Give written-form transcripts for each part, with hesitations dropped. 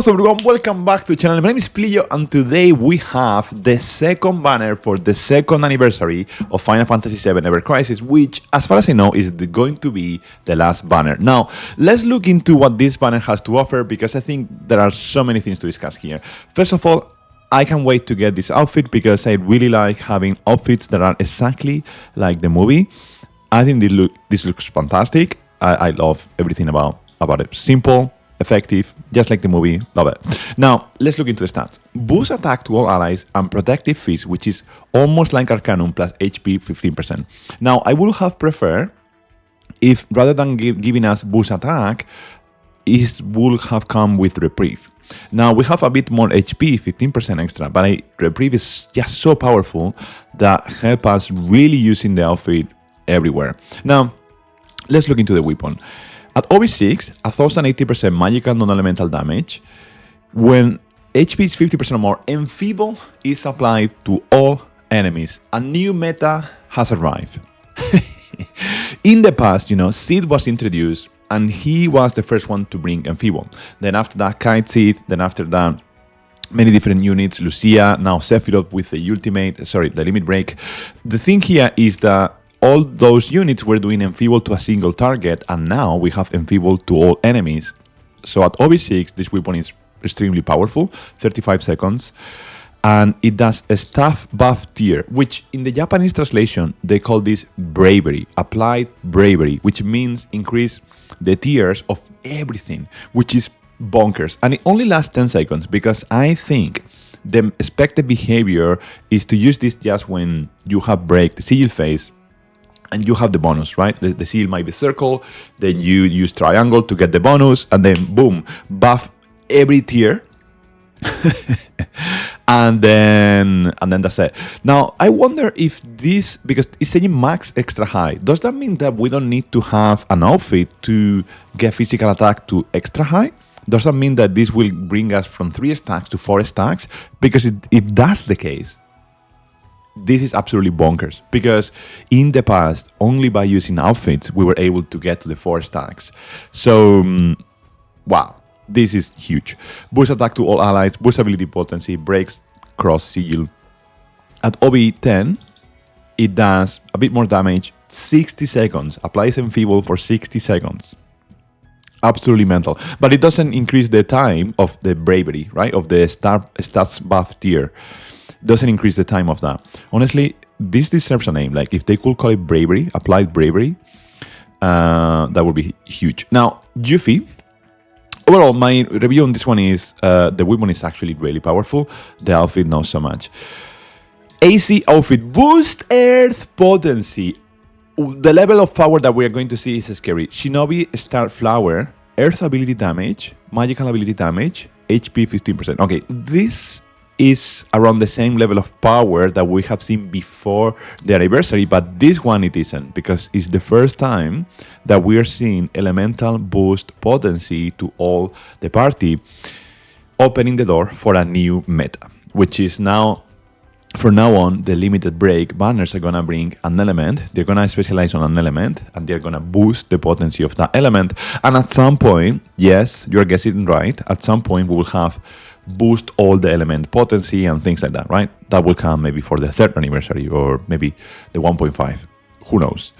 What's up everyone, welcome back to the channel. My name is Pliyo and today we have the second banner for the second anniversary of Final Fantasy VII Ever Crisis, which as far as I know is going to be the last banner. Now, let's look into what this banner has to offer because I think there are so many things to discuss here. First of all, I can't wait to get this outfit because I really like having outfits that are exactly like the movie. I think this looks fantastic. I love everything about it. Simple, effective, just like the movie. Love it. Now, let's look into the stats. Boost attack to all allies and protective fist, which is almost like Arcanum plus HP 15%. Now, I would have preferred if rather than giving us boost attack, it would have come with reprieve. Now, we have a bit more HP, 15% extra, but reprieve is just so powerful that help us really using the outfit everywhere. Now, let's look into the weapon. At OB6, 1080% magical non-elemental damage. When HP is 50% or more, Enfeeble is applied to all enemies. A new meta has arrived. In the past, Sid was introduced and he was the first one to bring Enfeeble. Then after that, Kite Sid. Then after that, many different units. Lucia, now Sephiroth with the the limit break. The thing here is that all those units were doing Enfeeble to a single target, and now we have Enfeeble to all enemies. So at OB6, this weapon is extremely powerful, 35 seconds, and it does a staff buff tier, which in the Japanese translation, they call this bravery, applied bravery, which means increase the tiers of everything, which is bonkers. And it only lasts 10 seconds, because I think the expected behavior is to use this just when you have break the sigil phase, and you have the bonus, right? The seal might be circle, then you use triangle to get the bonus, and then boom, buff every tier. and then that's it. Now, I wonder if this, because it's saying max extra high, does that mean that we don't need to have an outfit to get physical attack to extra high? Does that mean that this will bring us from 3 stacks to 4 stacks? Because if that's the case, this is absolutely bonkers, because in the past, only by using outfits, we were able to get to the 4 stacks. So, wow, this is huge. Boost attack to all allies, boost ability potency, breaks cross sigil. At OB10, it does a bit more damage, 60 seconds, applies Enfeeble for 60 seconds. Absolutely mental. But it doesn't increase the time of the bravery, right, of the stats buff tier. Doesn't increase the time of that. Honestly, this deserves a name. Like, if they could call it bravery, applied bravery, that would be huge. Now, Yuffie, overall, my review on this one is the weapon is actually really powerful. The outfit, not so much. AC outfit, boost earth potency. The level of power that we are going to see is scary. Shinobi Star Flower, earth ability damage, magical ability damage, HP 15%. Okay, this is around the same level of power that we have seen before the anniversary, but this one it isn't, because it's the first time that we are seeing elemental boost potency to all the party, opening the door for a new meta, which is now, from now on, the limited break banners are gonna bring an element, they're gonna specialize on an element, and they're gonna boost the potency of that element, and at some point, yes, you're guessing right, at some point we will have boost all the element potency and things like that, right? That will come maybe for the 3rd anniversary or maybe the 1.5. Who knows?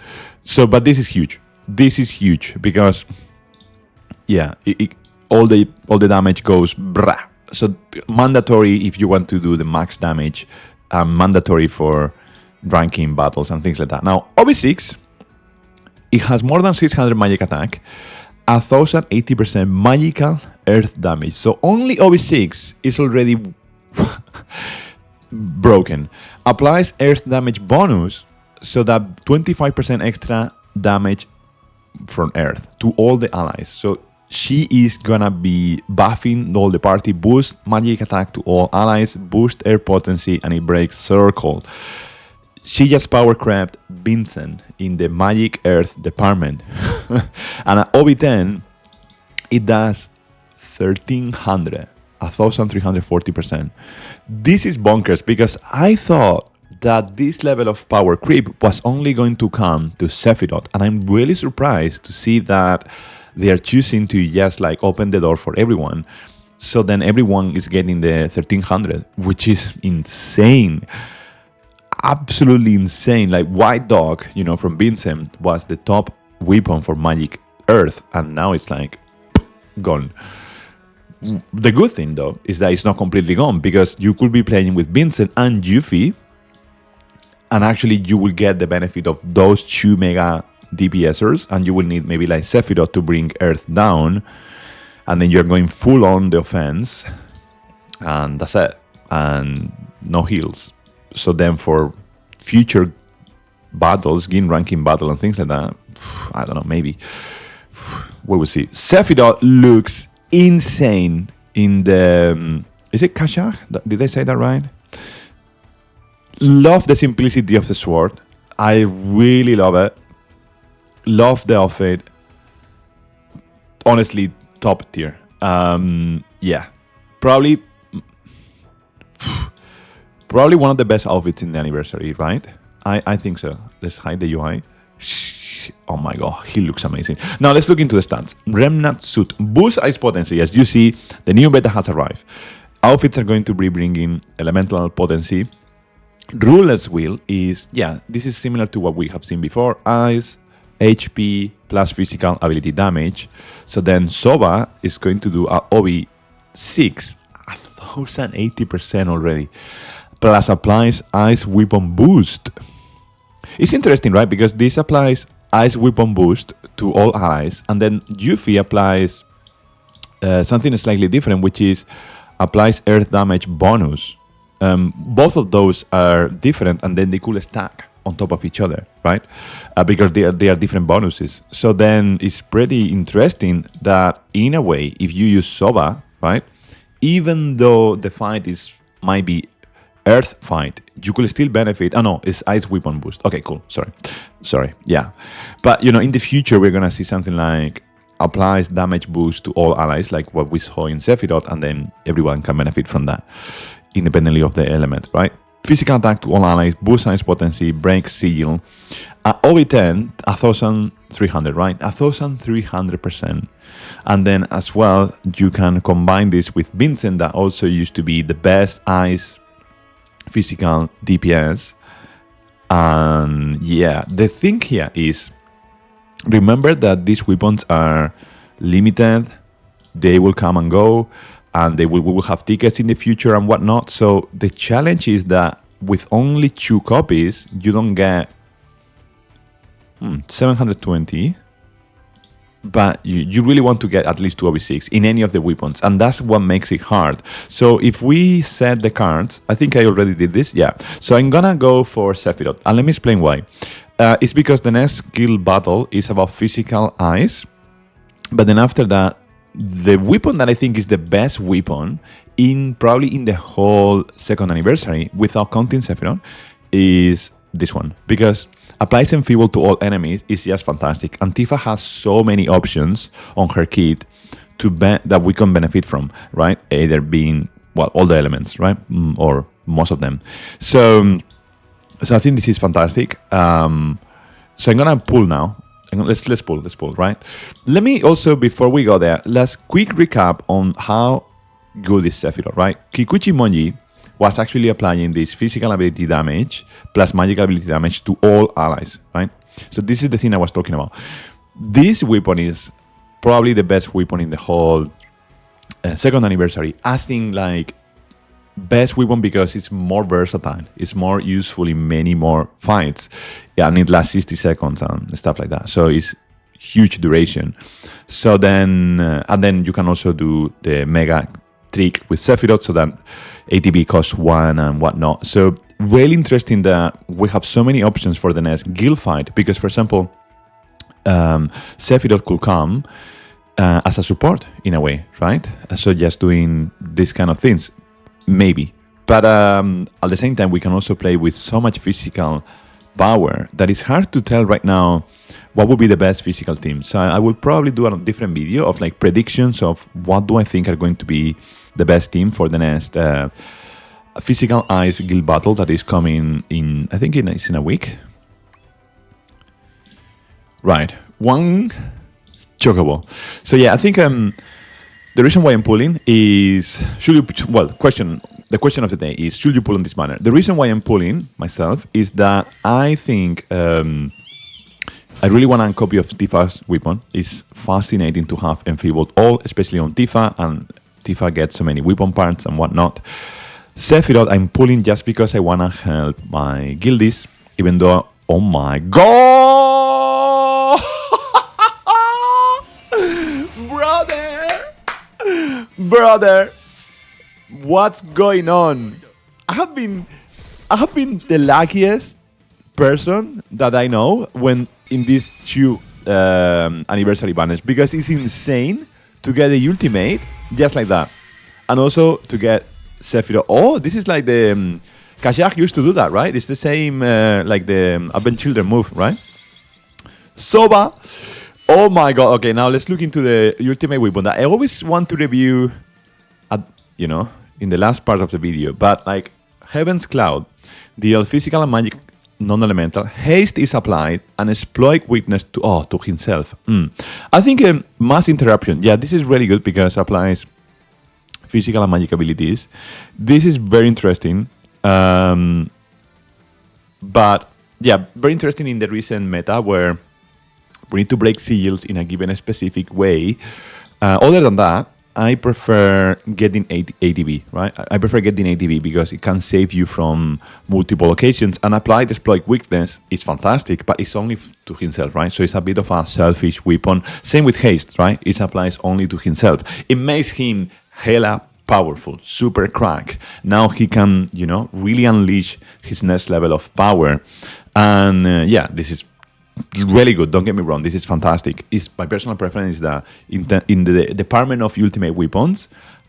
So, but this is huge. This is huge because, yeah, all the damage goes brah. So mandatory if you want to do the max damage, mandatory for ranking battles and things like that. Now, OB6, it has more than 600 magic attack, 1080% magical earth damage. So only OB6 is already broken. Applies earth damage bonus, so that 25% extra damage from earth to all the allies. So she is gonna be buffing all the party, boost magic attack to all allies, boost air potency, and it breaks circle. She just power craft Vincent in the Magic Earth department. And at OB10, it does 1340%. This is bonkers, because I thought that this level of power creep was only going to come to Sephiroth, and I'm really surprised to see that they are choosing to just like open the door for everyone. So then everyone is getting the 1300, which is insane. Absolutely insane. Like White Dog, from Vincent was the top weapon for Magic Earth, and now it's like gone. The good thing though is that it's not completely gone, because you could be playing with Vincent and Yuffie, and actually you will get the benefit of those 2 mega DPSers, and you will need maybe like Sephiroth to bring Earth down, and then you're going full on the offense, and that's it, and no heals. So then for future battles, game ranking battle and things like that, I don't know, maybe we will see. Sephiroth looks insane in the is it Kashak? Did I say that right? Love the simplicity of the sword. I really love it. Love the outfit. Honestly, top tier. Yeah, probably one of the best outfits in the anniversary, right? I think so. Let's hide the UI. Oh my god, he looks amazing. Now let's look into the stats. Remnant suit boosts ice potency. As you see, the new beta has arrived. Outfits are going to be bringing elemental potency. Ruler's wheel is, this is similar to what we have seen before. Ice, HP plus physical ability damage. So then Soba is going to do a OB6, 1080% already. Plus applies ice weapon boost. It's interesting, right? Because this applies ice weapon boost to all allies, and then Yuffie applies something slightly different, which is applies earth damage bonus. Both of those are different, and then they could stack on top of each other, right? Because they are different bonuses. So then it's pretty interesting that in a way, if you use Soba, right, even though the fight might be Earth fight, you could still benefit. Oh no, it's ice weapon boost. Okay, cool. Sorry. Yeah, but in the future we're gonna see something like applies damage boost to all allies, like what we saw in Sephiroth, and then everyone can benefit from that, independently of the element, right? Physical attack to all allies, boost ice potency, break seal. OB10, 1300, right? 1300%. And then as well, you can combine this with Vincent, that also used to be the best ice physical DPS. And the thing here is, remember that these weapons are limited, they will come and go, and we will have tickets in the future and whatnot. So the challenge is that with only 2 copies, you don't get 720, but you really want to get at least 2 OB6 in any of the weapons, and that's what makes it hard. So if we set the cards, I think I already did this, so I'm gonna go for Sephiroth, and let me explain why. It's because the next skill battle is about physical ice, but then after that, the weapon that I think is the best weapon probably in the whole second anniversary, without counting Sephiroth, is this one, because applies enfeeble to all enemies is just fantastic, and Tifa has so many options on her kit that we can benefit from, right? Either being all the elements, right, or most of them. So I think this is fantastic. So I'm gonna pull now. Let's pull, right? Let me also, before we go there, let's quick recap on how good is Sephiroth, right? Kikuchi Monji was actually applying this physical ability damage plus magical ability damage to all allies, right? So this is the thing I was talking about. This weapon is probably the best weapon in the whole second anniversary. I think like best weapon because it's more versatile. It's more useful in many more fights. And it lasts 60 seconds and stuff like that. So it's huge duration. So then, and then you can also do the mega trick with Sephiroth, so that ATB costs 1 and whatnot. So really interesting that we have so many options for the next guild fight, because for example, Sephiroth could come as a support in a way, right? So just doing these kind of things, maybe. But at the same time, we can also play with so much physical power that it's hard to tell right now what would be the best physical team. So I will probably do a different video of like predictions of what do I think are going to be the best team for the next physical ice guild battle that is coming in, I think it's in a week. Right, 1 chocobo. So yeah, I think The reason why I'm pulling is the question of the day is should you pull in this manner? The reason why I'm pulling myself is that I think I really want a copy of Tifa's weapon. It's fascinating to have enfeebled all, especially on Tifa, and Tifa gets so many weapon parts and whatnot. Sephiroth, I'm pulling just because I want to help my guildies, even though, oh my god! Brother, what's going on? I have been the luckiest person that I know when in these two anniversary banners, because it's insane to get the ultimate just like that, and also to get Sephiroth. Oh, this is like the Kashak used to do that, right? It's the same like the Advent Children move, right? Soba. Oh my god. Okay, now let's look into the ultimate weapon that I always want to review at, in the last part of the video. But like Heaven's Cloud, deal physical and magic non-elemental. Haste is applied and exploit weakness to himself. I think mass interruption. Yeah, this is really good because it applies physical and magic abilities. This is very interesting. But yeah, very interesting in the recent meta where we need to break seals in a given specific way. Other than that, I prefer getting ATB, right? I prefer getting ATB because it can save you from multiple locations, and applied exploit weakness is fantastic, but it's only to himself, right? So it's a bit of a selfish weapon. Same with haste, right? It applies only to himself. It makes him hella powerful, super crack. Now he can, really unleash his next level of power. And this is really good. Don't get me wrong. This is fantastic. My personal preference is that in the department of ultimate weapons,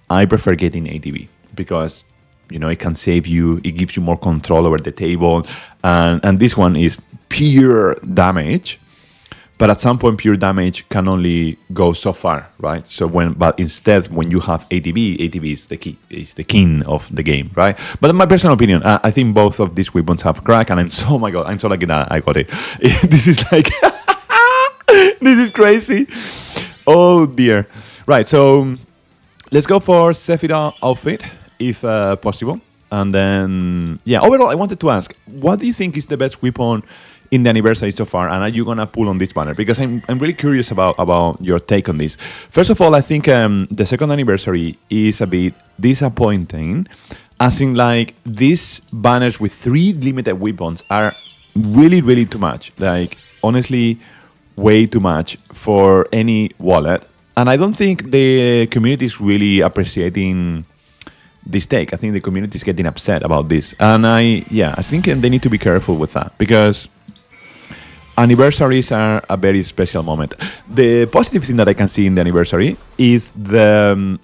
I prefer getting ATB because it can save you. It gives you more control over the table, and this one is pure damage. But at some point, pure damage can only go so far, right? But instead, when you have ATB is the key, is the king of the game, right? But in my personal opinion, I think both of these weapons have crack, and I'm so lucky that I got it. This is like, this is crazy. Oh dear. Right, so let's go for Sephiroth outfit, if possible. And then, overall, I wanted to ask, what do you think is the best weapon in the anniversary so far, and are you gonna pull on this banner? Because I'm really curious about your take on this. First of all, I think the second anniversary is a bit disappointing, as in like these banners with 3 limited weapons are really, really too much. Like honestly, way too much for any wallet, and I don't think the community is really appreciating this take. I think the community is getting upset about this, and I think they need to be careful with that because anniversaries are a very special moment. The positive thing that I can see in the anniversary is the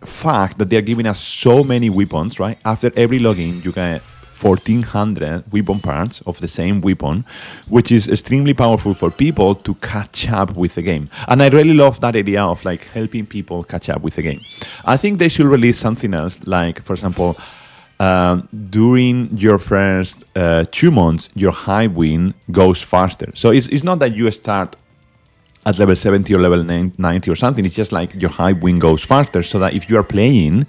fact that they're giving us so many weapons, right? After every login, you get 1,400 weapon parts of the same weapon, which is extremely powerful for people to catch up with the game. And I really love that idea of like helping people catch up with the game. I think they should release something else, like, for example, during your first 2 months, your high win goes faster. So it's not that you start at level 70 or level 90 or something. It's just like your high win goes faster, so that if you are playing,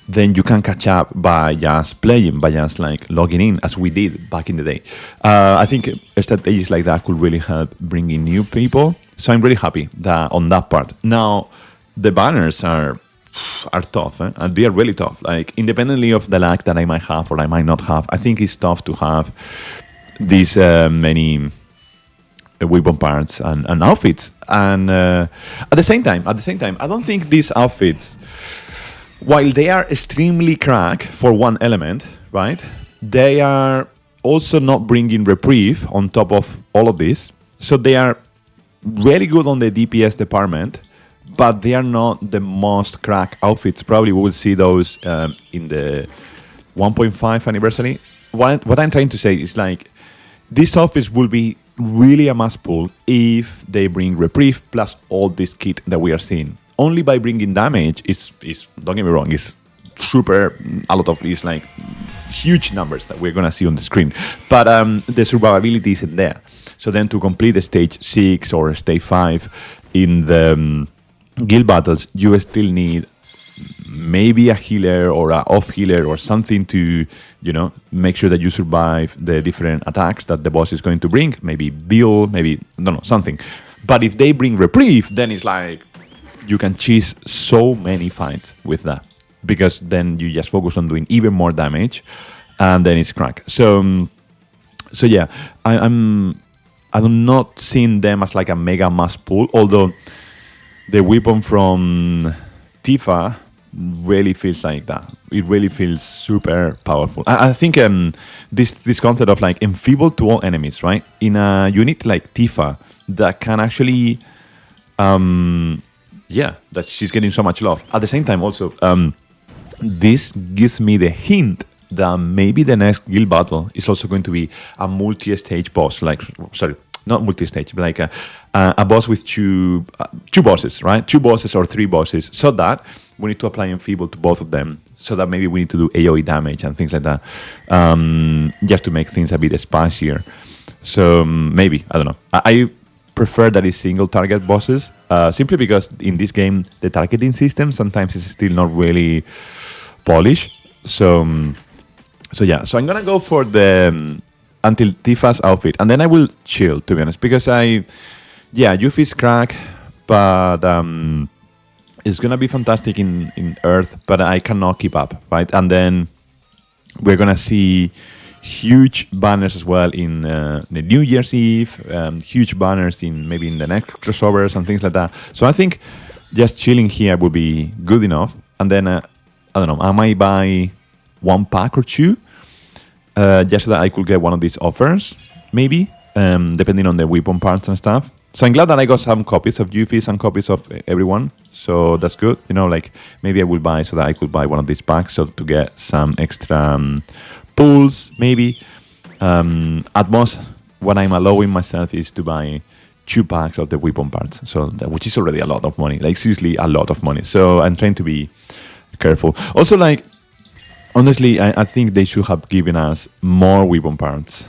then you can catch up by just playing, by just like logging in, as we did back in the day. I think strategies like that could really help bring in new people. So I'm really happy that on that part. Now, the banners are tough, and they are really tough. Like independently of the luck that I might have or I might not have, I think it's tough to have these many weapon parts and outfits. And at the same time, I don't think these outfits, while they are extremely crack for one element, right? They are also not bringing reprieve on top of all of this. So they are really good on the DPS department, but they are not the most crack outfits. Probably we will see those in the 1.5 anniversary. What I'm trying to say is like these outfits will be really a must pull if they bring reprieve plus all this kit that we are seeing. Only by bringing damage is don't get me wrong, is super a lot of these like huge numbers that we're gonna see on the screen. But the survivability isn't there. So then to complete the stage 6 or stage 5 in the guild battles, you still need maybe a healer or a off healer or something to, make sure that you survive the different attacks that the boss is going to bring. Maybe Bill, maybe, I don't know, something. But if they bring reprieve, then it's like you can cheese so many fights with that, because then you just focus on doing even more damage, and then it's crack. So yeah, I'm not seeing them as like a mega must pull, although the weapon from Tifa really feels like that. It really feels super powerful. I think this concept of like enfeebled to all enemies, right? In a unit like Tifa that can actually, that she's getting so much love. At the same time, also, this gives me the hint that maybe the next guild battle is also going to be a multi-stage boss. Not multi-stage, but like a boss with two bosses, right? 2 bosses or 3 bosses, so that we need to apply Enfeeble to both of them, so that maybe we need to do AoE damage and things like that, just to make things a bit spicier. So maybe, I don't know. I prefer that it's single target bosses, simply because in this game, the targeting system sometimes is still not really polished. So yeah, so I'm gonna go for the until Tifa's outfit, and then I will chill, to be honest, because Yuffie's crack, but it's gonna be fantastic in Earth, but I cannot keep up, right? And then we're gonna see huge banners as well in the New Year's Eve, huge banners maybe in the next crossovers and things like that. So I think just chilling here would be good enough, and then I don't know, I might buy 1 pack or 2. Just so that I could get one of these offers, maybe, depending on the weapon parts and stuff. So I'm glad that I got some copies of Yuffie, some copies of everyone. So that's good. Like maybe I will buy so that I could buy one of these packs, so to get some extra pulls, maybe. At most, what I'm allowing myself is to buy 2 packs of the weapon parts, which is already a lot of money. Like seriously, a lot of money. So I'm trying to be careful. Also, like, honestly, I think they should have given us more weapon parts,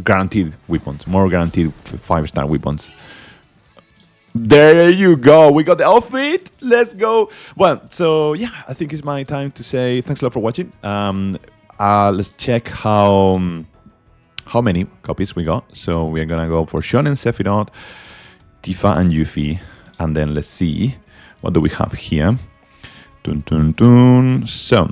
guaranteed weapons, more guaranteed 5-star weapons. There you go. We got the outfit. Let's go. Well, so yeah, I think it's my time to say thanks a lot for watching. Let's check how many copies we got. So we're gonna go for Shonen, Sephiroth, Tifa, and Yuffie, and then let's see what do we have here. Dun, dun, dun. So,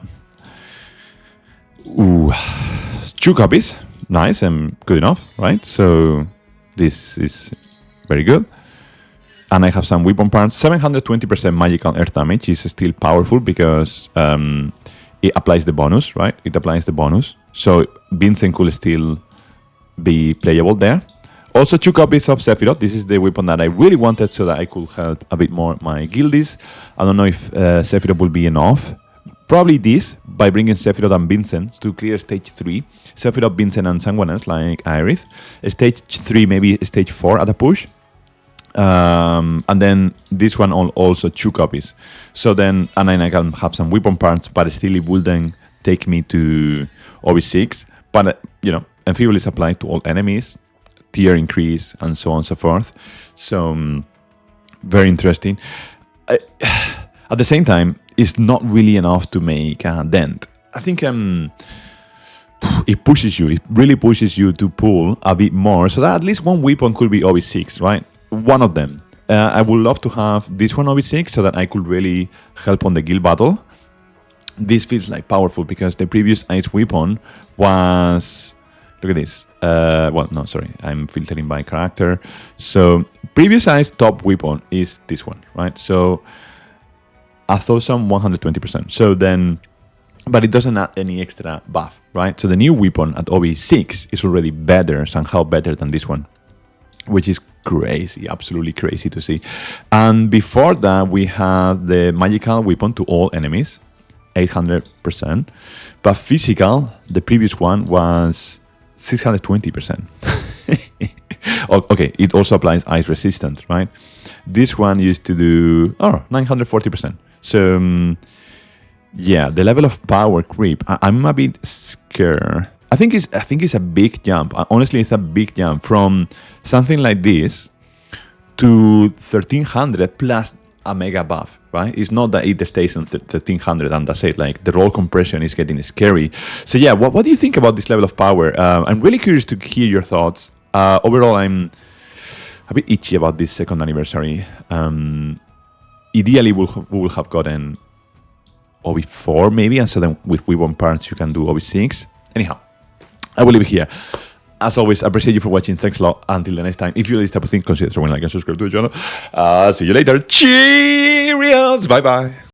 2 copies, nice and good enough, right? So this is very good. And I have some weapon parts. 720% magical earth damage is still powerful because it applies the bonus, right? It applies the bonus. So Vincent could still be playable there. Also 2 copies of Sephiroth. This is the weapon that I really wanted so that I could help a bit more my guildies. I don't know if Sephiroth will be enough. Probably this, by bringing Sephiroth and Vincent to clear stage 3. Sephiroth, Vincent, and someone else like Aerith. Stage 3, maybe stage 4 at a push. And then this one also 2 copies. So then, and then I can have some weapon parts, but still it wouldn't take me to OB6. But, Enfeeble is applied to all enemies. Tier increase and so on and so forth. So very interesting. At the same time, it's not really enough to make a dent. I think it pushes you. It really pushes you to pull a bit more, so that at least one weapon could be OB6, right? One of them. I would love to have this one OB6 so that I could really help on the guild battle. This feels like powerful because the previous ice weapon was... Look at this. I'm filtering by character. So previous ice top weapon is this one, right? So 1,120%. So then, but it doesn't add any extra buff, right? So the new weapon at OB6 is already better, somehow better than this one, which is crazy, absolutely crazy to see. And before that, we had the magical weapon to all enemies, 800%. But physical, the previous one was 620%. Okay, it also applies ice resistance, right? This one used to do 940%. So yeah, the level of power creep. I'm a bit scared. I think it's a big jump. Honestly, it's a big jump from something like this to 1300 plus a mega buff, right? It's not that it stays on 1300 and that's it. Like the roll compression is getting scary. So yeah, what do you think about this level of power? I'm really curious to hear your thoughts. Overall, I'm a bit itchy about this second anniversary. Ideally, we will have gotten OB4 maybe, and so then with V1 parts you can do OB6. Anyhow, I will leave it here. As always, I appreciate you for watching. Thanks a lot. Until the next time, if you like this type of thing, consider throwing a like and subscribe to the channel. See you later. Cheerios. Bye bye.